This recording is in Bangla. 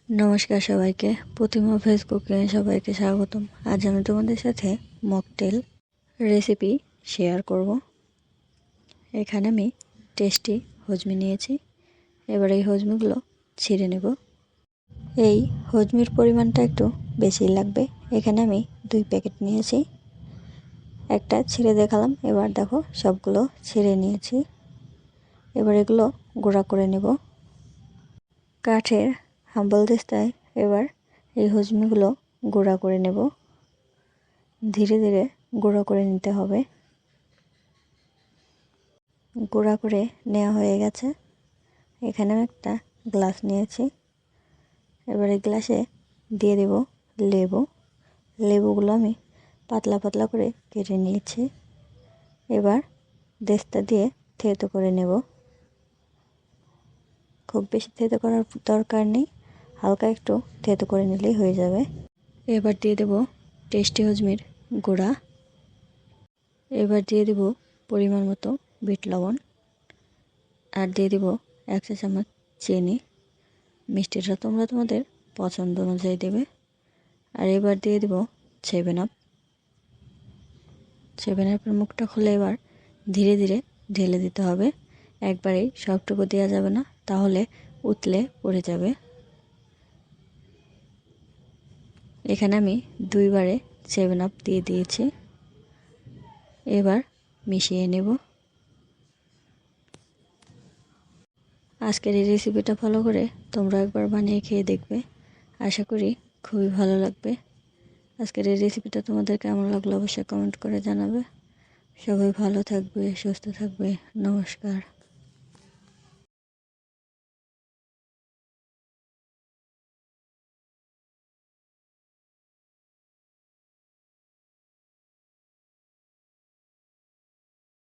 নমস্কার সবাইকে, প্রতিমা ভেজ কুকিং সবাইকে স্বাগতম। আজ আমি তোমাদের সাথে মকটেল রেসিপি শেয়ার করব। এখানে আমি টেস্টি হজমি নিয়েছি। এবার এই হজমিগুলো ছিঁড়ে নেব। এই হজমির পরিমাণটা একটু বেশি লাগবে। এখানে আমি 2 প্যাকেট নিয়েছি। একটা ছিঁড়ে দেখালাম। এবার দেখো সবগুলো ছিঁড়ে নিয়েছি। এবার এগুলো গুঁড়া করে নেব কাঠের হাম্বল দিস্তায়। এবার এই হজমিগুলো গুঁড়া করে নেব। ধীরে ধীরে গুঁড়া করে নিতে হবে। গুঁড়া করে নেওয়া হয়ে গেছে। এখানে আমি একটা গ্লাস নিয়েছি। এবার এই গ্লাসে দিয়ে দেব লেবু। লেবুগুলো আমি পাতলা পাতলা করে কেটে নিয়েছি। এবার দেস্তা দিয়ে থেতো করে নেব। খুব বেশি থেতো করার দরকার নেই, হালকা একটু থেতো করে নিলেই হয়ে যাবে। এবার দিয়ে দেব টেস্টি হজমির গুঁড়া। এবার দিয়ে দেব পরিমাণ মতো বিট লবণ, আর দিয়ে দেব 1 চা চামচ চিনি। মিষ্টিটা তোমরা তোমাদের পছন্দ অনুযায়ী দেবে। আর এবার দিয়ে দেব 7 আপ। 7 আপের মুখটা খুলে এবার ধীরে ধীরে ঢেলে দিতে হবে। একবারেই সবটুকু দেওয়া যাবে না, তাহলে উতলে পড়ে যাবে। এখানে আমি 2 বারে 7 আপ দিয়ে দিয়েছি। এবার মিশিয়ে নেব। আজকের এই রেসিপিটা ফলো করে তোমরা একবার বানিয়ে খেয়ে দেখবে। আশা করি খুবই ভালো লাগবে। আজকের এই রেসিপিটা তোমাদের কেমন লাগলো অবশ্যই কমেন্ট করে জানাবে। সবাই ভালো থাকবে, সুস্থ থাকবে। নমস্কার।